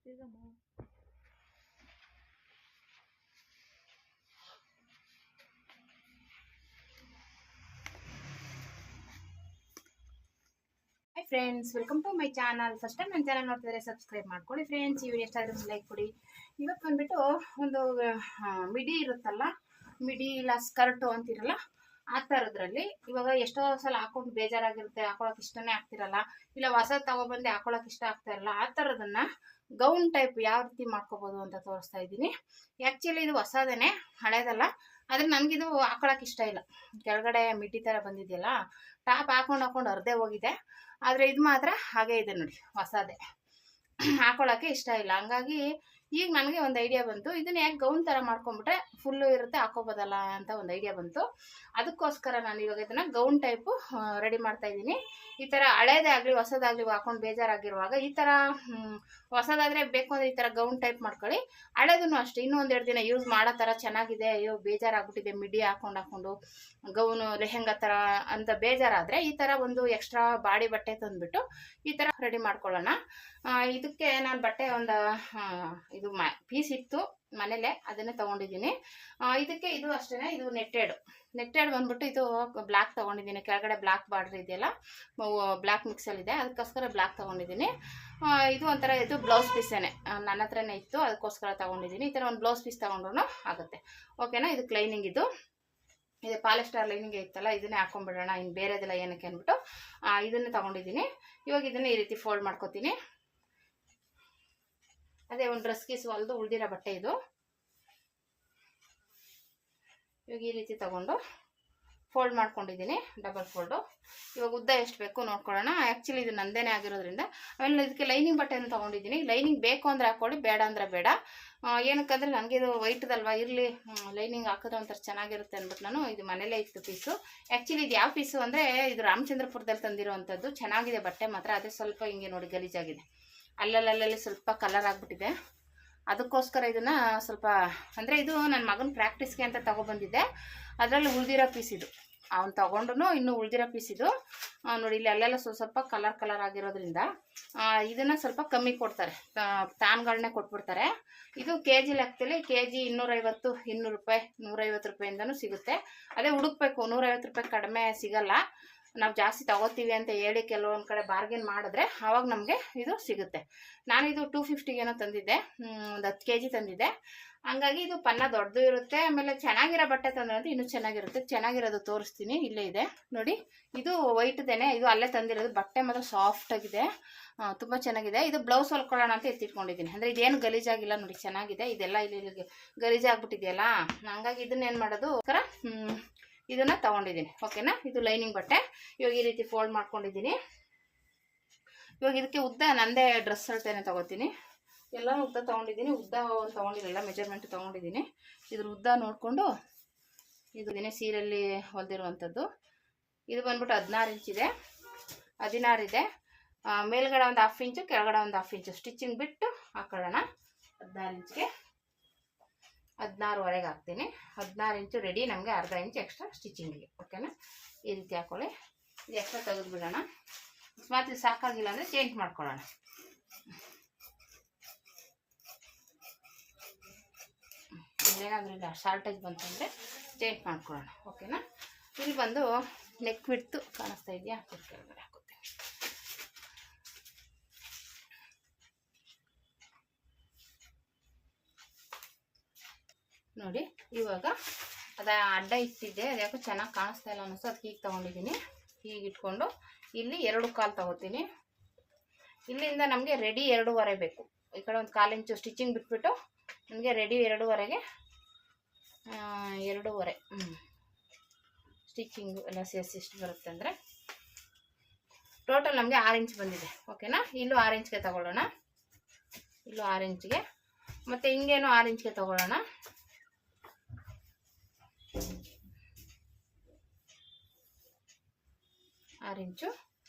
ಸಿಗಮ್ಮ. Hi friends, welcome to my channel. First time ನನ್ನ channel ನೋಡ್ತಿದ್ರೆ subscribe ಮಾಡ್ಕೊಳ್ಳಿ friends. ಈ ವಿಡಿಯೋ ಇಷ್ಟ ಆದ್ರೆ ಲೈಕ್ ಕೊಡಿ. ಇವತ್ತು ಬಂದ್ಬಿಟ್ಟು ಒಂದು ಮಿಡಿ ಇರುತ್ತಲ್ಲ, ಮಿಡಿ ಇಲ್ಲ ಸ್ಕರ್ಟು ಅಂತಿರಲ್ಲ, ಆ ಥರದ್ರಲ್ಲಿ ಇವಾಗ ಎಷ್ಟೋ ಸಲ ಹಾಕೊಂಡು ಬೇಜಾರಾಗಿರುತ್ತೆ, ಹಾಕೊಳಕ್ ಇಷ್ಟನೇ ಆಗ್ತಿರಲ್ಲ, ಇಲ್ಲ ಹೊಸ ತಗೊಬಂದು ಹಾಕೊಳಕ್ ಇಷ್ಟ ಆಗ್ತಾ ಇರಲ್ಲ. ಆ ಥರದನ್ನ ಗೌನ್ ಟೈಪ್ ಯಾವ ರೀತಿ ಮಾಡ್ಕೋಬೋದು ಅಂತ ತೋರಿಸ್ತಾ ಇದ್ದೀನಿ. ಆ್ಯಕ್ಚುಲಿ ಇದು ಹೊಸದೇನೆ, ಹಳೇದಲ್ಲ. ಆದರೆ ನನಗಿದು ಹಾಕೊಳಕ್ ಇಷ್ಟ ಇಲ್ಲ. ಕೆಳಗಡೆ ಮಿಡ್ಡಿ ಥರ ಬಂದಿದೆಯಲ್ಲ, ಟಾಪ್ ಹಾಕೊಂಡು ಅರ್ಧೇ ಹೋಗಿದೆ. ಆದರೆ ಇದು ಮಾತ್ರ ಹಾಗೆ ಇದೆ ನೋಡಿ, ಹೊಸದೇ. ಹಾಕೊಳಕ್ಕೆ ಇಷ್ಟ ಇಲ್ಲ. ಹಂಗಾಗಿ ಈಗ ನನಗೆ ಒಂದು ಐಡಿಯಾ ಬಂತು, ಇದನ್ನ ಯಾಕೆ ಗೌನ್ ಥರ ಮಾಡ್ಕೊಂಬಿಟ್ರೆ ಫುಲ್ಲು ಇರುತ್ತೆ, ಹಾಕೋಬೋದಲ್ಲ ಅಂತ ಒಂದು ಐಡಿಯಾ ಬಂತು. ಅದಕ್ಕೋಸ್ಕರ ನಾನು ಇವಾಗ ಇದನ್ನು ಗೌನ್ ಟೈಪು ರೆಡಿ ಮಾಡ್ತಾ ಇದ್ದೀನಿ. ಈ ಥರ ಹಳೇದೇ ಆಗಲಿ ಹೊಸದಾಗಲಿ ಹಾಕೊಂಡು ಬೇಜಾರಾಗಿರುವಾಗ ಈ ಥರ ಹೊಸದಾದರೆ ಬೇಕು ಅಂದರೆ ಈ ಥರ ಗೌನ್ ಟೈಪ್ ಮಾಡ್ಕೊಳ್ಳಿ. ಹಳೇದೂ ಅಷ್ಟೇ, ಇನ್ನೂ ಒಂದೆರಡು ದಿನ ಯೂಸ್ ಮಾಡೋ ಥರ ಚೆನ್ನಾಗಿದೆ, ಅಯ್ಯೋ ಬೇಜಾರಾಗ್ಬಿಟ್ಟಿದೆ ಮಿಡಿ ಹಾಕೊಂಡು ಗೌನು ಲೆಹೆಂಗಾ ಥರ ಅಂತ ಬೇಜಾರಾದರೆ ಈ ಥರ ಒಂದು ಎಕ್ಸ್ಟ್ರಾ ಬಾಡಿ ಬಟ್ಟೆ ತಂದುಬಿಟ್ಟು ಈ ಥರ ರೆಡಿ ಮಾಡ್ಕೊಳ್ಳೋಣ. ಇದಕ್ಕೆ ನಾನು ಬಟ್ಟೆ ಒಂದು ಇದು ಪೀಸ್ ಇತ್ತು ಮನೇಲೆ, ಅದನ್ನೇ ತೊಗೊಂಡಿದ್ದೀನಿ. ಇದಕ್ಕೆ ಇದು ಅಷ್ಟೇ, ಇದು ನೆಟ್ಟೆಡ್ ಬಂದ್ಬಿಟ್ಟು ಇದು ಬ್ಲ್ಯಾಕ್ ತೊಗೊಂಡಿದ್ದೀನಿ. ಕೆಳಗಡೆ ಬ್ಲ್ಯಾಕ್ ಬಾರ್ಡ್ರ್ ಇದೆಯಲ್ಲ, ಬ್ಲ್ಯಾಕ್ ಮಿಕ್ಸಲ್ಲಿದೆ, ಅದಕ್ಕೋಸ್ಕರ ಬ್ಲ್ಯಾಕ್ ತೊಗೊಂಡಿದ್ದೀನಿ. ಇದು ಒಂಥರ ಇದು ಬ್ಲೌಸ್ ಪೀಸೇನೆ, ನನ್ನ ಹತ್ರನೇ ಇತ್ತು, ಅದಕ್ಕೋಸ್ಕರ ತೊಗೊಂಡಿದ್ದೀನಿ. ಈ ಥರ ಒಂದು ಬ್ಲೌಸ್ ಪೀಸ್ ತೊಗೊಂಡ್ರು ಆಗುತ್ತೆ. ಓಕೆನಾ. ಇದು ಲೈನಿಂಗ್, ಇದು ಪಾಲಿಸ್ಟರ್ ಲೈನಿಂಗ್ ಇತ್ತಲ್ಲ, ಇದನ್ನೇ ಹಾಕೊಂಡ್ಬಿಡೋಣ, ಇನ್ನು ಬೇರೆದೆಲ್ಲ ಏನಕ್ಕೆ ಅಂದ್ಬಿಟ್ಟು ಇದನ್ನೇ ತೊಗೊಂಡಿದ್ದೀನಿ. ಇವಾಗ ಇದನ್ನು ಈ ರೀತಿ ಫೋಲ್ಡ್ ಮಾಡ್ಕೊತೀನಿ. ಅದೇ ಒಂದು ಡ್ರೆಸ್ ಗೀಸ್ ಹೊಲ್ದು ಉಳ್ದಿರೋ ಬಟ್ಟೆ ಇದು. ಇವಾಗ ಈ ರೀತಿ ತಗೊಂಡು ಫೋಲ್ಡ್ ಮಾಡ್ಕೊಂಡಿದ್ದೀನಿ, ಡಬಲ್ ಫೋಲ್ಡು. ಇವಾಗ ಉದ್ದ ಎಷ್ಟು ಬೇಕು ನೋಡ್ಕೊಳ್ಳೋಣ. ಆ್ಯಕ್ಚುಲಿ ಇದು ನಂದೇನೆ ಆಗಿರೋದ್ರಿಂದ. ಆಮೇಲೆ ಇದಕ್ಕೆ ಲೈನಿಂಗ್ ಬಟ್ಟೆಯನ್ನು ತೊಗೊಂಡಿದ್ದೀನಿ. ಲೈನಿಂಗ್ ಬೇಕು ಅಂದರೆ ಹಾಕ್ಕೊಳ್ಳಿ, ಬೇಡ ಅಂದರೆ ಬೇಡ. ಏನಕ್ಕಂದರೆ ನನಗೆ ಇದು ವೈಟ್ದಲ್ವಾ, ಇರಲಿ ಲೈನಿಂಗ್ ಹಾಕಿದ್ರೆ ಒಂಥರ ಚೆನ್ನಾಗಿರುತ್ತೆ ಅಂದ್ಬಿಟ್ಟು ನಾನು ಇದು ಮನೇಲೇ ಇತ್ತು ಪೀಸು. ಆ್ಯಕ್ಚುಲಿ ಇದು ಯಾವ ಪೀಸು ಅಂದರೆ ಇದು ರಾಮಚಂದ್ರಪುರದಲ್ಲಿ ತಂದಿರೋವಂಥದ್ದು. ಚೆನ್ನಾಗಿದೆ ಬಟ್ಟೆ ಮಾತ್ರ, ಅದೇ ಸ್ವಲ್ಪ ಹಿಂಗೆ ನೋಡಿ ಗಲೀಜಾಗಿದೆ, ಅಲ್ಲಲ್ಲಿ ಸ್ವಲ್ಪ ಕಲರ್ ಆಗಿಬಿಟ್ಟಿದೆ. ಅದಕ್ಕೋಸ್ಕರ ಇದನ್ನು ಸ್ವಲ್ಪ ಅಂದರೆ ಇದು ನನ್ನ ಮಗನ ಪ್ರಾಕ್ಟೀಸ್ಗೆ ಅಂತ ತೊಗೊಬಂದಿದ್ದೆ. ಅದರಲ್ಲಿ ಉಳ್ದಿರೋ ಪೀಸ್ ಇದು, ಅವ್ನು ತೊಗೊಂಡು ಇನ್ನೂ ಉಳ್ದಿರೋ ಪೀಸ್ ಇದು ನೋಡಿ. ಇಲ್ಲಿ ಅಲ್ಲೆಲ್ಲ ಸ್ವಲ್ಪ ಕಲರ್ ಆಗಿರೋದ್ರಿಂದ ಇದನ್ನು ಸ್ವಲ್ಪ ಕಮ್ಮಿ ಕೊಡ್ತಾರೆ, ತಾನ್ಗಳನ್ನೇ ಕೊಟ್ಬಿಡ್ತಾರೆ. ಇದು KG ಲೆಕ್ಕದಲ್ಲಿ KG 250 ರೂಪಾಯಿ 150 ರೂಪಾಯಿಂದನೂ ಸಿಗುತ್ತೆ. ಅದೇ ಹುಡುಕ್ಬೇಕು, 150 ರೂಪಾಯಿ ಕಡಿಮೆ ಸಿಗಲ್ಲ. ನಾವು ಜಾಸ್ತಿ ತಗೋತೀವಿ ಅಂತ ಹೇಳಿ ಕೆಲವೊಂದು ಕಡೆ ಬಾರ್ಗೇನ್ ಮಾಡಿದ್ರೆ ಆವಾಗ ನಮಗೆ ಇದು ಸಿಗುತ್ತೆ. ನಾನಿದು 250 ತಂದಿದ್ದೆ, ಒಂದು 10 kg ತಂದಿದ್ದೆ. ಹಂಗಾಗಿ ಇದು ಪನ್ನ ದೊಡ್ಡದು ಇರುತ್ತೆ. ಆಮೇಲೆ ಚೆನ್ನಾಗಿರೋ ಬಟ್ಟೆ ತಂದ್ರೆ ಇನ್ನೂ ಚೆನ್ನಾಗಿರುತ್ತೆ. ಚೆನ್ನಾಗಿರೋದು ತೋರಿಸ್ತೀನಿ, ಇಲ್ಲೇ ಇದೆ ನೋಡಿ. ಇದು ವೈಟ್ದೇನೆ, ಇದು ಅಲ್ಲೇ ತಂದಿರೋದು. ಬಟ್ಟೆ ಮಾತ್ರ ಸಾಫ್ಟ್ ಆಗಿದೆ, ತುಂಬ ಚೆನ್ನಾಗಿದೆ. ಇದು ಬ್ಲೌಸ್ ಹೊಲ್ಕೊಳ್ಳೋಣ ಅಂತ ಎತ್ತಿಟ್ಕೊಂಡಿದ್ದೀನಿ. ಅಂದರೆ ಇದೇನು ಗಲೀಜಾಗಿಲ್ಲ ನೋಡಿ, ಚೆನ್ನಾಗಿದೆ. ಇದೆಲ್ಲ ಇಲ್ಲಿ ಗಲೀಜಾಗ್ಬಿಟ್ಟಿದೆಯಲ್ಲ, ಹಂಗಾಗಿ ಇದನ್ನೇನು ಮಾಡೋದು ಇದನ್ನು ತೊಗೊಂಡಿದ್ದೀನಿ. ಓಕೆನಾ. ಇದು ಲೈನಿಂಗ್ ಬಟ್ಟೆ. ಇವಾಗ ಈ ರೀತಿ ಫೋಲ್ಡ್ ಮಾಡ್ಕೊಂಡಿದ್ದೀನಿ. ಇವಾಗ ಇದಕ್ಕೆ ಉದ್ದ ನಂದೇ ಡ್ರೆಸ್ ಅಳತೆನೇ ತೊಗೋತೀನಿ. ಎಲ್ಲನೂ ಉದ್ದ ತೊಗೊಂಡಿದ್ದೀನಿ. ಉದ್ದ ತೊಗೊಂಡಿರಲಿಲ್ಲ, ಮೆಜರ್ಮೆಂಟ್ ತೊಗೊಂಡಿದ್ದೀನಿ. ಇದ್ರ ಉದ್ದ ನೋಡಿಕೊಂಡು ಇದು ಸೀರೆಯಲ್ಲಿ ಹೊಲ್ದಿರುವಂಥದ್ದು. ಇದು ಬಂದ್ಬಿಟ್ಟು 16 ಇಂಚಿದೆ, 16 ಇದೆ. ಮೇಲ್ಗಡೆ ಒಂದು 1/2 ಇಂಚು, ಕೆಳಗಡೆ ಒಂದು 1/2 ಇಂಚು ಸ್ಟಿಚಿಂಗ್ ಬಿಟ್ಟು ಹಾಕೊಳ್ಳೋಣ. 16 ಇಂಚಿಗೆ 16ವರೆಗೆ ಹಾಕ್ತೀನಿ. 16 ಇಂಚು ರೆಡಿ, ನಮಗೆ ಅರ್ಧ ಇಂಚು ಎಕ್ಸ್ಟ್ರಾ ಸ್ಟಿಚಿಂಗಿಗೆ. ಓಕೆನಾ. ಈ ರೀತಿ ಹಾಕೊಳ್ಳಿ. ಇದು ಎಕ್ಸ್ಟ್ರಾ ತೆಗೆದು ಬಿಡೋಣ. ಅಕಸ್ಮಾತ್ ಇದು ಸಾಕಾಗಿಲ್ಲ ಅಂದರೆ ಚೇಂಜ್ ಮಾಡ್ಕೊಳ್ಳೋಣ. ಏನಾದರೂ ಇಲ್ಲ ಶಾರ್ಟೇಜ್ ಬಂತಂದರೆ ಚೇಂಜ್ ಮಾಡ್ಕೊಳ್ಳೋಣ. ಓಕೆನಾ. ಇಲ್ಲಿ ಬಂದು ನೆಕ್ ಬಿಡ್ತು ಕಾಣಿಸ್ತಾ ಇದೆಯಾ, ಕೆಳಗಡೆ ಹಾಕುತ್ತೆ ನೋಡಿ. ಇವಾಗ ಅದ ಅಡ್ಡ ಇಟ್ಟಿದ್ದೆ, ಅದು ಯಾಕೋ ಚೆನ್ನಾಗಿ ಕಾಣಿಸ್ತಾ ಇಲ್ಲ ಅನ್ನಿಸ್ತು, ಅದಕ್ಕೆ ಈಗ ತೊಗೊಂಡಿದ್ದೀನಿ. ಹೀಗೆ ಇಟ್ಕೊಂಡು ಇಲ್ಲಿ 2 ಕಾಲು ತೊಗೋತೀನಿ. ಇಲ್ಲಿಂದ ನಮಗೆ ರೆಡಿ 2.5 ಬೇಕು. ಈ ಕಡೆ ಒಂದು 1/4 ಇಂಚು ಸ್ಟಿಚಿಂಗ್ ಬಿಟ್ಬಿಟ್ಟು ನಮಗೆ ರೆಡಿ 2.5ಗೆ 2.5 ಸ್ಟಿಚಿಂಗು ಎಲ್ಲ ಸೇರಿಸಿ ಎಷ್ಟು ಬರುತ್ತೆ ಅಂದರೆ ಟೋಟಲ್ ನಮಗೆ 6 ಇಂಚ್ ಬಂದಿದೆ. ಓಕೆನಾ. ಇಲ್ಲೂ 6 ಇಂಚ್ಗೆ ತೊಗೊಳ್ಳೋಣ, ಇಲ್ಲೂ 6 ಇಂಚ್ಗೆ, ಮತ್ತು ಹಿಂಗೇನು 6 ಇಂಚ್ಗೆ ತೊಗೊಳ್ಳೋಣ. ಇಂಚು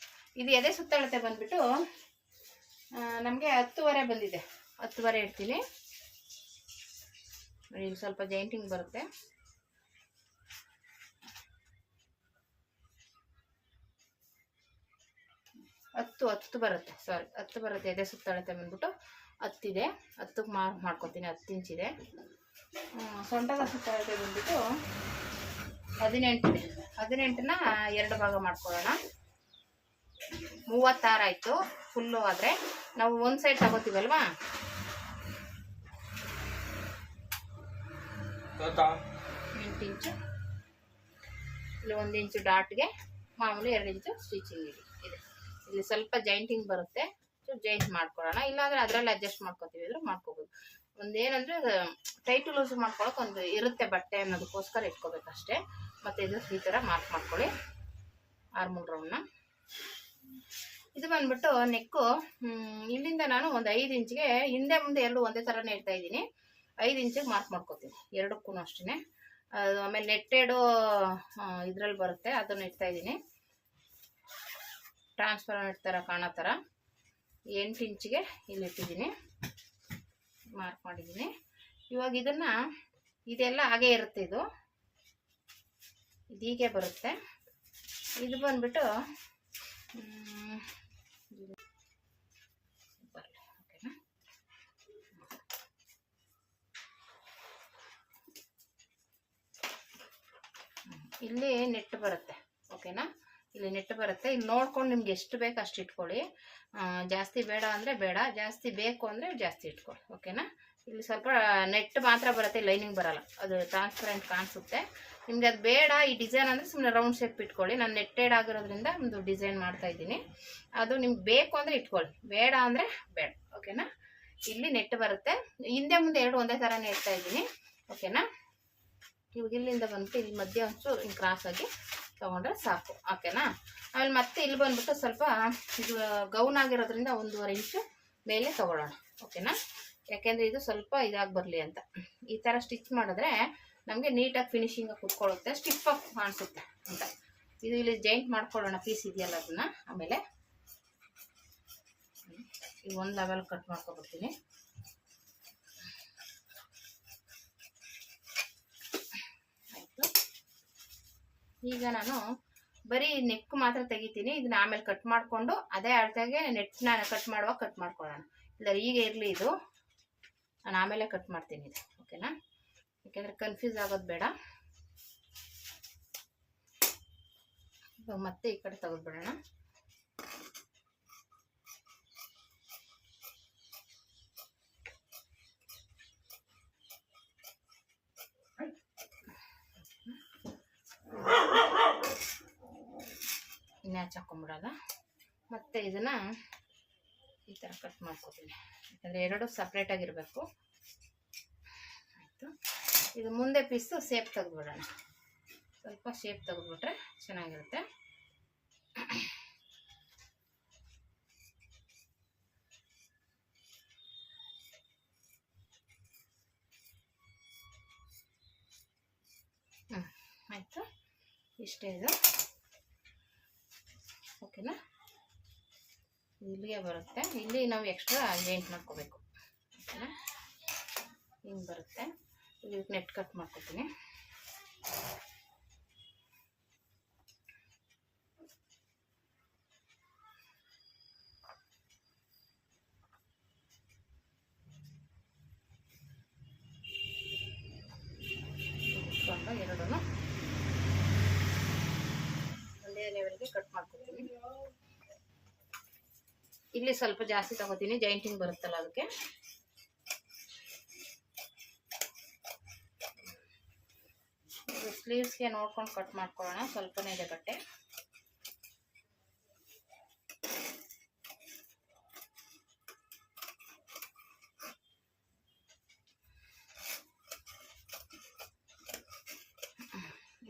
ಇದು ಎದೆ ಸುತ್ತಳತೆ ಬಂದ್ಬಿಟ್ಟು ನಮಗೆ 10.5 ಬಂದಿದೆ. 10.5 ಇಡ್ತೀನಿ. ಇಲ್ಲಿ ಸ್ವಲ್ಪ ಜಾಯಿಂಟಿಂಗ್ ಬರುತ್ತೆ. 10 ಬರುತ್ತೆ, ಸಾರಿ 10 ಬರುತ್ತೆ. ಎದೆ ಸುತ್ತಳತೆ ಬಂದ್ಬಿಟ್ಟು 10 ಇದೆ, 10ಕ್ಕೆ ಮಾಡ್ಕೊತೀನಿ. 10 ಇಂಚಿದೆ. ಸೊಂಟದ ಸುತ್ತ ಬಂದ್ಬಿಟ್ಟು 18 ಇದೆ. 18ನ 2 ಭಾಗ ಮಾಡ್ಕೊಳ್ಳೋಣ. 36 ಆಯಿತು ಫುಲ್ಲು. ಆದರೆ ನಾವು ಒಂದು ಸೈಡ್ ತಗೋತೀವಲ್ವಾ, 8 ಇಂಚು ಇಲ್ಲಿ 1 ಇಂಚು ಡಾಟ್ಗೆ ಮಾಮೂಲಿ 2 ಇಂಚು ಸ್ಟಿಚಿಂಗ್ ಇದೆ. ಇಲ್ಲಿ ಸ್ವಲ್ಪ ಜಾಯಿಂಟಿಂಗ್ ಬರುತ್ತೆ, ಜಾಯಿಂಟ್ ಮಾಡ್ಕೊಳ್ಳೋಣ. ಇಲ್ಲಾಂದರೆ ಅದರಲ್ಲಿ ಅಡ್ಜಸ್ಟ್ ಮಾಡ್ಕೊತೀವಿ ಅಂದ್ರೆ ಮಾಡ್ಕೋಬೋದು. ಒಂದೇನಂದರೆ ಟೈಟು ಲೂಸ್ ಮಾಡ್ಕೊಳಕ್ಕೆ ಒಂದು ಇರುತ್ತೆ ಬಟ್ಟೆ ಅನ್ನೋದಕ್ಕೋಸ್ಕರ ಇಟ್ಕೋಬೇಕಷ್ಟೇ. ಮತ್ತು ಇದು ಈ ಥರ ಮಾರ್ಕ್ ಮಾಡ್ಕೊಳ್ಳಿ ಆರ್ಮೂಲ್ ರೌಂಡ್ನ. ಇದು ಬಂದ್ಬಿಟ್ಟು ನೆಕ್ಕು ಇಲ್ಲಿಂದ ನಾನು ಒಂದು 5 ಇಂಚಿಗೆ ಹಿಂದೆ ಮುಂದೆ ಎರಡು ಒಂದೇ ಥರನೇ ಇಡ್ತಾ ಇದ್ದೀನಿ. 5 ಇಂಚಿಗೆ ಮಾರ್ಕ್ ಮಾಡ್ಕೊತೀನಿ ಎರಡಕ್ಕೂ ಅಷ್ಟೇ. ಅದು ಆಮೇಲೆ ನೆಟ್ಟೆಡು ಇದರಲ್ಲಿ ಬರುತ್ತೆ, ಅದನ್ನು ಇಡ್ತಾ ಇದ್ದೀನಿ. ಟ್ರಾನ್ಸ್ಪರೆಂಟ್ ಥರ ಕಾಣೋ ಥರ 8 ಇಂಚಿಗೆ ಇಲ್ಲಿ ಇಟ್ಟಿದ್ದೀನಿ, ಮಾರ್ಕ್ ಮಾಡಿದ್ದೀನಿ. ಇವಾಗ ಇದೆಲ್ಲ ಹಾಗೇ ಇರುತ್ತೆ. ಇದು ಹೀಗೆ ಬರುತ್ತೆ. ಇದು ಬಂದ್ಬಿಟ್ಟು ಓಕೆನಾ. ಇಲ್ಲಿ ನೆಟ್ ಬರುತ್ತೆ, ಓಕೆನಾ. ಇಲ್ಲಿ ನೆಟ್ ಬರುತ್ತೆ. ಇಲ್ಲಿ ನೋಡ್ಕೊಂಡು ನಿಮ್ಗೆ ಎಷ್ಟು ಬೇಕು ಅಷ್ಟು ಇಟ್ಕೊಳ್ಳಿ. ಜಾಸ್ತಿ ಬೇಡ ಅಂದರೆ ಬೇಡ, ಜಾಸ್ತಿ ಬೇಕು ಅಂದರೆ ಜಾಸ್ತಿ ಇಟ್ಕೊಳ್ಳಿ, ಓಕೆನಾ. ಇಲ್ಲಿ ಸ್ವಲ್ಪ ನೆಟ್ ಮಾತ್ರ ಬರುತ್ತೆ, ಲೈನಿಂಗ್ ಬರಲ್ಲ. ಅದು ಟ್ರಾನ್ಸ್ಪರೆಂಟ್ ಕಾಣಿಸುತ್ತೆ. ನಿಮ್ಗೆ ಅದು ಬೇಡ ಈ ಡಿಸೈನ್ ಅಂದರೆ ಸುಮ್ಮನೆ ರೌಂಡ್ ಶೇಪ್ ಇಟ್ಕೊಳ್ಳಿ. ನಾನು ನೆಟ್ಟೆಡ್ ಆಗಿರೋದ್ರಿಂದ ಒಂದು ಡಿಸೈನ್ ಮಾಡ್ತಾ ಇದ್ದೀನಿ. ಅದು ನಿಮ್ಗೆ ಬೇಕು ಅಂದರೆ ಇಟ್ಕೊಳ್ಳಿ, ಬೇಡ ಅಂದರೆ ಬೇಡ, ಓಕೆನಾ. ಇಲ್ಲಿ ನೆಟ್ ಬರುತ್ತೆ. ಹಿಂದೆ ಮುಂದೆ ಎರಡು ಒಂದೇ ಥರನೇ ಇಡ್ತಾ ಇದ್ದೀನಿ, ಓಕೆನಾ. ಇವಾಗ ಇಲ್ಲಿಂದ ಬಂದ್ಬಿಟ್ಟು ಇಲ್ಲಿ ಮಧ್ಯ ಒಂಚೂರು ಹಿಂಗೆ ಕ್ರಾಸಾಗಿ ತೊಗೊಂಡ್ರೆ ಸಾಕು, ಓಕೆನಾ. ಆಮೇಲೆ ಮತ್ತೆ ಇಲ್ಲಿ ಬಂದ್ಬಿಟ್ಟು ಸ್ವಲ್ಪ ಇದು ಗೌನ್ ಆಗಿರೋದ್ರಿಂದ 1.5 ಇಂಚು ಮೇಲೆ ತೊಗೊಳ್ಳೋಣ, ಓಕೆನಾ. ಯಾಕೆಂದರೆ ಇದು ಸ್ವಲ್ಪ ಇದಾಗಿ ಬರಲಿ ಅಂತ. ಈ ಥರ ಸ್ಟಿಚ್ ಮಾಡಿದ್ರೆ ನಮಗೆ ನೀಟಾಗಿ ಫಿನಿಶಿಂಗಾಗಿ ಕುತ್ಕೊಳ್ಳುತ್ತೆ, ಸ್ಟಿಫಾಗಿ ಕಾಣಿಸುತ್ತೆ ಅಂತ. ಇದು ಇಲ್ಲಿ ಜಾಯಿಂಟ್ ಮಾಡ್ಕೊಳ್ಳೋಣ ಪೀಸ್ ಇದೆಯಲ್ಲ ಅದನ್ನು. ಆಮೇಲೆ ಈಗ ಒಂದು ಲೆವೆಲ್ ಕಟ್ ಮಾಡ್ಕೊಬಿಡ್ತೀನಿ. ಆಯಿತು. ಈಗ ನಾನು ಬರೀ ನೆಕ್ ಮಾತ್ರ ತೆಗಿತೀನಿ. ಇದನ್ನ ಆಮೇಲೆ ಕಟ್ ಮಾಡಿಕೊಂಡು ಅದೇ ಅಳತೆಗೆ ನೆಟ್ನ ಕಟ್ ಮಾಡುವಾಗ ಕಟ್ ಮಾಡ್ಕೊಳ್ಳೋಣ. ಇಲ್ಲ ಈಗ ಇರಲಿ, ಇದು ನಾನು ಆಮೇಲೆ ಕಟ್ ಮಾಡ್ತೀನಿ ಇದು, ಓಕೆನಾ. ಯಾಕೆಂದರೆ ಕನ್ಫ್ಯೂಸ್ ಆಗೋದು ಬೇಡ. ಇವಾಗ ಮತ್ತೆ ಈ ಕಡೆ ತೆಗೆದುಬಿಡೋಣ. ನ್ಯಾಚ್ ಹಾಕೊಂಡ್ಬಿಡೋದ. ಮತ್ತು ಇದನ್ನು ಈ ಥರ ಕಟ್ ಮಾಡ್ಕೊತೀನಿ, ಯಾಕಂದರೆ ಎರಡು ಸಪ್ರೇಟಾಗಿರಬೇಕು. ಆಯಿತು. ಇದು ಮುಂದೆ ಪೀಸು ಶೇಪ್ ತೆಗೆದುಬಿಡೋಣ. ಸ್ವಲ್ಪ ಶೇಪ್ ತೆಗೆದುಬಿಟ್ರೆ ಚೆನ್ನಾಗಿರುತ್ತೆ. ಆಯಿತು, ಇಷ್ಟೇ ಇದು, ಓಕೆನಾ. ಇಲ್ಲಿಗೆ ಬರುತ್ತೆ. ಇಲ್ಲಿ ನಾವು ಎಕ್ಸ್ಟ್ರಾ ಜಾಯಿಂಟ್ ಮಾಡ್ಕೋಬೇಕು, ಓಕೆನಾ. ಹಿಂಗೆ ಬರುತ್ತೆ. ಇಲ್ಲಿ ನೆಟ್ ಕಟ್ ಮಾಡ್ಕೊತೀನಿ. ಎರಡೂ ಒಂದೇ ಲೆವೆಲ್ಗೆ ಕಟ್ ಮಾಡ್ಕೊತೀನಿ. ಇಲ್ಲಿ ಸ್ವಲ್ಪ ಜಾಸ್ತಿ ತಗೋತೀನಿ, ಜಾಯಿಂಟಿಂಗ್ ಬರುತ್ತಲ್ಲ ಅದಕ್ಕೆ. ಸ್ಲೀವ್ಸ್ಗೆ ನೋಡ್ಕೊಂಡು ಕಟ್ ಮಾಡ್ಕೊಳ್ಳೋಣ. ಸ್ವಲ್ಪನೇ ಇದೆ ಬಟ್ಟೆ.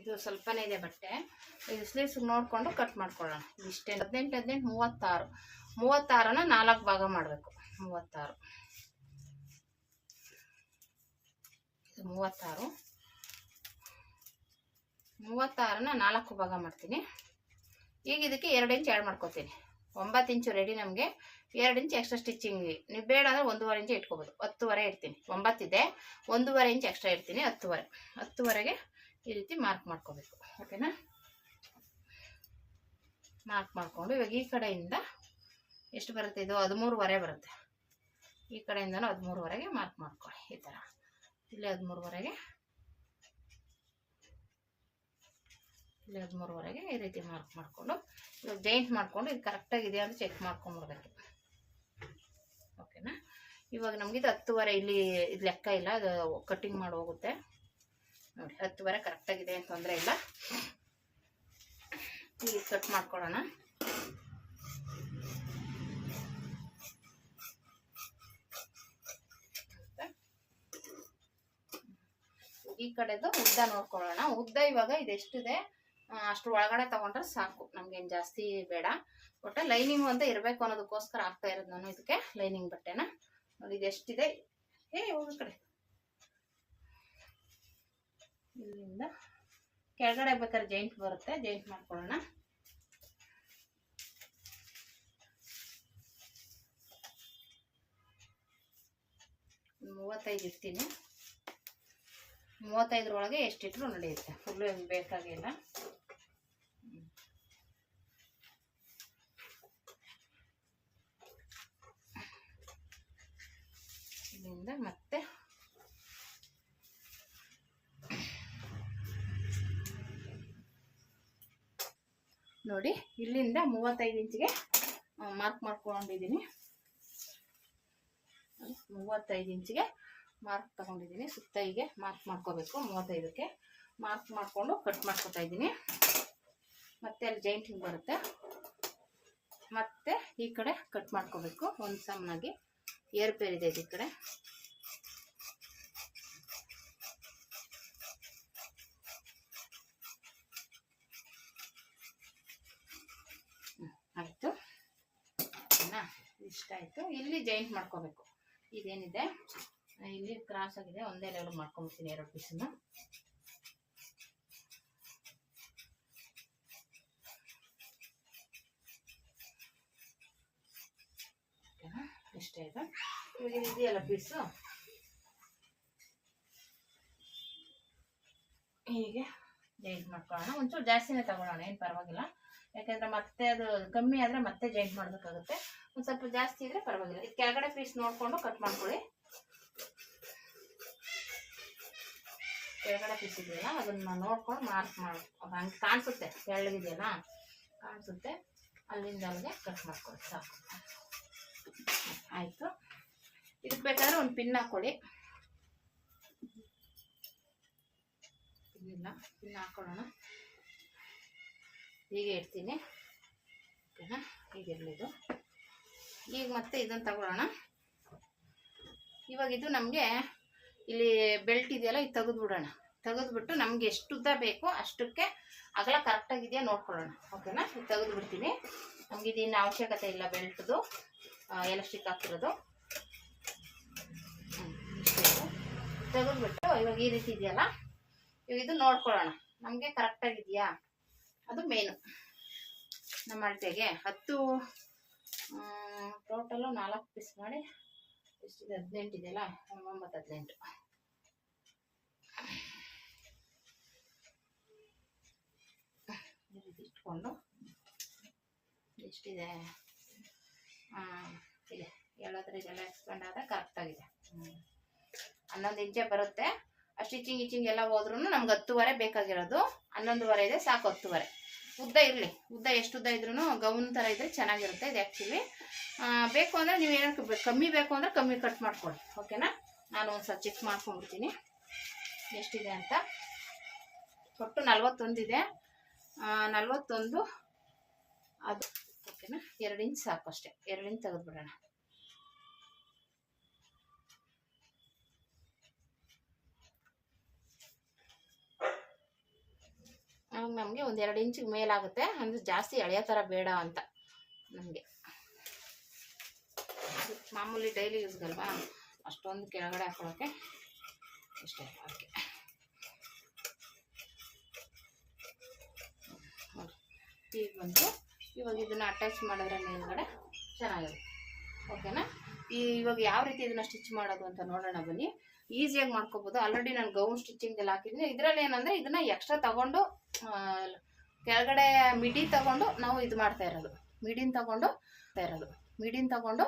ಇದು ಸ್ವಲ್ಪನೇ ಇದೆ ಬಟ್ಟೆ. ಇದು ಸ್ಲೀವ್ಸ್ ನೋಡಿಕೊಂಡು ಕಟ್ ಮಾಡ್ಕೊಳ್ಳೋಣ. ಇಷ್ಟೇ. 18 36 36ನ 4 ಭಾಗ ಮಾಡಬೇಕು. 36 36ನ 4 ಭಾಗ ಮಾಡ್ತೀನಿ. ಈಗ ಇದಕ್ಕೆ 2 ಇಂಚ್ ಆ್ಯಡ್ ಮಾಡ್ಕೊತೀನಿ. 9 ಇಂಚು ರೆಡಿ ನಮಗೆ. 2 ಇಂಚ್ ಎಕ್ಸ್ಟ್ರಾ ಸ್ಟಿಚಿಂಗ್. ನೀವು ಬೇಡ ಅಂದರೆ 1.5 ಇಂಚ್ ಇಟ್ಕೋಬೋದು. 10.5 ಇಡ್ತೀನಿ. 9 ಇದೆ, 1.5 ಇಂಚ್ ಎಕ್ಸ್ಟ್ರಾ ಇಡ್ತೀನಿ. 10.5ಗೆ ಈ ರೀತಿ ಮಾರ್ಕ್ ಮಾಡ್ಕೋಬೇಕು, ಓಕೆನಾ. ಮಾರ್ಕ್ ಮಾಡಿಕೊಂಡು ಇವಾಗ ಈ ಕಡೆಯಿಂದ ಎಷ್ಟು ಬರುತ್ತೆ, ಇದು 13.5 ಬರುತ್ತೆ. ಈ ಕಡೆಯಿಂದನೂ 13ವರೆಗೆ ಮಾರ್ಕ್ ಮಾಡ್ಕೊಳ್ಳಿ. ಈ ಥರ ಇಲ್ಲಿ 13ವರೆಗೆ, ಇಲ್ಲಿ 13ವರೆಗೆ ಈ ರೀತಿ ಮಾರ್ಕ್ ಮಾಡಿಕೊಂಡು ಇವಾಗ ಜಾಯಿಂಟ್ ಮಾಡಿಕೊಂಡು ಇದು ಕರೆಕ್ಟಾಗಿದೆ ಅಂತ ಚೆಕ್ ಮಾಡ್ಕೊಂಡ್ಬಿಡ್ಬೇಕು. ಓಕೆನಾ? ಇವಾಗ ನಮಗೆ ಇದು 10ವರೆ, ಇಲ್ಲಿ ಇದು ಲೆಕ್ಕ ಇಲ್ಲ, ಅದು ಕಟ್ಟಿಂಗ್ ಮಾಡಿ ಹೋಗುತ್ತೆ ನೋಡಿ. 10ವರೆ ಕರೆಕ್ಟಾಗಿದೆ ಅಂತ ತೊಂದರೆ ಇಲ್ಲ. ಈಗ ಕಟ್ ಮಾಡ್ಕೊಳ್ಳೋಣ. ಈ ಕಡೆದು ಉದ್ದ ನೋಡ್ಕೊಳ್ಳೋಣ. ಉದ್ದ ಇವಾಗ ಇದೆಷ್ಟಿದೆ ಅಷ್ಟು ಒಳಗಡೆ ತಗೊಂಡ್ರೆ ಸಾಕು, ನಮ್ಗೇನು ಜಾಸ್ತಿ ಬೇಡ. ಒಟ್ಟು ಲೈನಿಂಗ್ ಅಂತ ಇರಬೇಕು ಅನ್ನೋದಕ್ಕೋಸ್ಕರ ಆಗ್ತಾ ಇರೋದು ನಾನು ಇದಕ್ಕೆ ಲೈನಿಂಗ್ ಬಟ್ಟೆನ. ನೋಡಿ ಇದೆಷ್ಟಿದೆ, ಹೋಗಿ ಕಡೆ ಇಲ್ಲಿಂದ ಕೆಳಗಡೆ ಬೇಕಾದ್ರೆ ಜಾಯಿಂಟ್ ಬರುತ್ತೆ, ಜಾಯಿಂಟ್ ಮಾಡ್ಕೊಳ್ಳೋಣ. ಒಂದು 35 ಇರ್ತೀನಿ. 35ರೊಳಗೆ ಎಷ್ಟಿಟ್ರು ನಡೆಯುತ್ತೆ, ಫುಲ್ಲು ಏನು ಬೇಕಾಗಿಲ್ಲ. ಇಲ್ಲಿಂದ ಮತ್ತೆ ನೋಡಿ ಇಲ್ಲಿಂದ 35 ಇಂಚಿಗೆ ಮಾರ್ಕ್ ಮಾಡ್ಕೊಂಡಿದ್ದೀನಿ. 35 ಇಂಚಿಗೆ ಮಾರ್ಕ್ ತಗೊಂಡಿದ್ದೀನಿ. ಸುತ್ತ ಹೀಗೆ ಮಾರ್ಕ್ ಮಾಡ್ಕೋಬೇಕು. 35ಕ್ಕೆ ಮಾರ್ಕ್ ಮಾಡಿಕೊಂಡು ಕಟ್ ಮಾಡ್ಕೊತಾ ಇದ್ದೀನಿ. ಮತ್ತೆ ಅಲ್ಲಿ ಜಾಯಿಂಟಿಂಗ್ ಬರುತ್ತೆ, ಮತ್ತೆ ಈ ಕಡೆ ಕಟ್ ಮಾಡ್ಕೋಬೇಕು. ಒಂದು ಸಮನಾಗಿ ಏರ್ಪೇರ್ ಇದೆ ಈ ಕಡೆ. ಆಯಿತು, ಇಷ್ಟ ಆಯಿತು. ಇಲ್ಲಿ ಜಾಯಿಂಟ್ ಮಾಡ್ಕೋಬೇಕು. ಇದೇನಿದೆ ಇಲ್ಲಿ ಕ್ರಾಸ್ ಆಗಿದೆ, ಒಂದೇ ಲೆವೆಲ್ ಮಾಡ್ಕೊಂಡ್ಬಿಡ್ತೀನಿ 2 ಪೀಸನ್ನು. ಇಷ್ಟೇ ಇದೆ. ಇವಾಗ ಇದೆಯಲ್ಲ ಪೀಸು, ಹೀಗೆ ಜಾಯಿಂಟ್ ಮಾಡ್ಕೊಳ್ಳೋಣ. ಒಂಚೂರು ಜಾಸ್ತಿನೇ ತಗೊಳ್ಳೋಣ, ಏನು ಪರವಾಗಿಲ್ಲ. ಯಾಕೆಂದರೆ ಮತ್ತೆ ಅದು ಕಮ್ಮಿ ಆದರೆ ಮತ್ತೆ ಜಾಯಿಂಟ್ ಮಾಡಬೇಕಾಗುತ್ತೆ. ಒಂದು ಸ್ವಲ್ಪ ಜಾಸ್ತಿ ಇದ್ರೆ ಪರವಾಗಿಲ್ಲ. ಇದು ಕೆಳಗಡೆ ಪೀಸ್ ನೋಡಿಕೊಂಡು ಕಟ್ ಮಾಡ್ಕೊಳ್ಳಿ. ಕೆಳಗಡೆ ಪೀಸ್ ಇದೆಯಲ್ಲ ಅದನ್ನು ನೋಡ್ಕೊಂಡು ಮಾರ್ಕ್ ಮಾಡಿ, ಹಂಗೆ ಕಾಣಿಸುತ್ತೆ ಕೆಳಗಿದೆಯಲ್ಲ ಕಾಣಿಸುತ್ತೆ, ಅಲ್ಲಿಂದ ಅಲ್ಲಿಗೆ ಕಟ್ ಮಾಡ್ಕೊಳ್ಳಿ ಸಾಕು. ಆಯಿತು. ಇದಕ್ಕೆ ಬೇಕಾದ್ರೆ ಒಂದು ಪಿನ್ ಹಾಕ್ಕೊಳ್ಳಿ. ಇಲ್ಲ, ಪಿನ್ ಹಾಕೊಳ್ಳೋಣ. ಹೀಗೆ ಇಡ್ತೀನಿ. ಓಕೆನಾ? ಹೀಗಿರಲಿ ಇದು. ಈಗ ಮತ್ತೆ ಇದನ್ನು ತಗೊಳ್ಳೋಣ. ಇವಾಗ ಇದು ನಮಗೆ ಇಲ್ಲಿ ಬೆಲ್ಟ್ ಇದೆಯಲ್ಲ, ಇದು ತೆಗೆದುಬಿಡೋಣ. ತೆಗೆದುಬಿಟ್ಟು ನಮಗೆ ಎಷ್ಟು ಉದ್ದ ಬೇಕೋ ಅಷ್ಟಕ್ಕೆ ಅಗಲ ಕರೆಕ್ಟಾಗಿದೆಯಾ ನೋಡ್ಕೊಳ್ಳೋಣ. ಓಕೆನಾ? ಇದು ತೆಗೆದುಬಿಡ್ತೀನಿ. ನಮ್ಗೆ ಇದಿನ್ನು ಅವಶ್ಯಕತೆ ಇಲ್ಲ ಬೆಲ್ಟ್ದು, ಎಲಾಸ್ಟಿಕ್ ಹಾಕಿರೋದು. ತೆಗೆದುಬಿಟ್ಟು ಇವಾಗ ಈ ರೀತಿ ಇದೆಯಲ್ಲ, ಇವಾಗ ಇದು ನೋಡ್ಕೊಳ್ಳೋಣ ನಮಗೆ ಕರೆಕ್ಟಾಗಿದೆಯಾ, ಅದು ಮೇನು. ನಮ್ಮ ಅಳತೆಗೆ 10 ಟೋಟಲು 4 ಪೀಸ್ ಮಾಡಿ ಎಷ್ಟಿದೆ, 18 ಇದೆಯಲ್ಲ, 9, 18 ಈ ರೀತಿ ಇಟ್ಕೊಂಡು ಎಷ್ಟಿದೆ, ಇದೆ ಹೇಳೋದ್ರೆ ಇದೆಲ್ಲ ಎಕ್ಸ್ಪೆಂಡ್ ಆದರೆ ಕರೆಕ್ಟಾಗಿದೆ. 11 ಇಂಚೆ ಬರುತ್ತೆ. ಸ್ಟಿಚಿಂಗ್ ಇಚಿಂಗ್ ಎಲ್ಲ ಹೋದ್ರೂ ನಮ್ಗೆ 10ವರೆ ಬೇಕಾಗಿರೋದು. 11ವರೆ ಇದೆ ಸಾಕು. 10ವರೆ ಉದ್ದ ಇರಲಿ. ಉದ್ದ ಎಷ್ಟು ಉದ್ದ ಇದ್ರೂ ಗೌನ್ ಥರ ಇದ್ರೆ ಚೆನ್ನಾಗಿರುತ್ತೆ. ಇದು ಆ್ಯಕ್ಚುಲಿ ಬೇಕು ಅಂದರೆ ನೀವು ಏನಕ್ಕೆ ಕಮ್ಮಿ ಬೇಕು ಅಂದರೆ ಕಮ್ಮಿ ಕಟ್ ಮಾಡ್ಕೊಳ್ಳಿ. ಓಕೆನಾ? ನಾನು ಒಂದು ಸ್ವಲ್ಪ ಚೆಕ್ ಮಾಡ್ಕೊಂಡ್ಬಿಡ್ತೀನಿ ಎಷ್ಟಿದೆ ಅಂತ. ಒಟ್ಟು 41 ಇದೆ. 41 ಅದು ಓಕೆನಾ? 2 ಇಂಚ್ ಸಾಕು ಅಷ್ಟೇ. 2 ಇಂಚ್ ತೆಗೆದುಬಿಡೋಣ. ಆವಾಗ ನಮಗೆ ಒಂದು 2 ಇಂಚಿಗೆ ಮೇಲಾಗುತ್ತೆ. ಅಂದರೆ ಜಾಸ್ತಿ ಎಳೆಯೋ ಥರ ಬೇಡ ಅಂತ ನಮಗೆ. ಮಾಮೂಲಿ ಡೈಲಿ ಯೂಸ್ಗಲ್ವಾ, ಅಷ್ಟೊಂದು ಕೆಳಗಡೆ ಹಾಕೊಳ್ಳೋಕ್ಕೆ ಇಷ್ಟೇ. ಓಕೆ ನೋಡಿ ಈಗ ಬಂತು. ಇವಾಗ ಇದನ್ನು ಅಟ್ಯಾಚ್ ಮಾಡಿದ್ರೆ ಮೇಲ್ಗಡೆ ಚೆನ್ನಾಗಿದೆ. ಓಕೆನಾ? ಇವಾಗ ಯಾವ ರೀತಿ ಇದನ್ನು ಸ್ಟಿಚ್ ಮಾಡೋದು ಅಂತ ನೋಡೋಣ ಬನ್ನಿ. ಈಸಿಯಾಗಿ ಮಾಡ್ಕೋಬೋದು. ಆಲ್ರೆಡಿ ನಾನು ಗೌನ್ ಸ್ಟಿಚಿಂಗ್ ಎಲ್ಲ ಹಾಕಿದ್ದೀನಿ. ಇದರಲ್ಲಿ ಏನಂದರೆ ಇದನ್ನು ಎಕ್ಸ್ಟ್ರಾ ತಗೊಂಡು ಕೆಳಗಡೆ ಮಿಡಿ ತಗೊಂಡು ನಾವು ಇದು ಮಾಡ್ತಾ ಇರೋದು. ಮಿಡಿನ ತಗೊಂಡು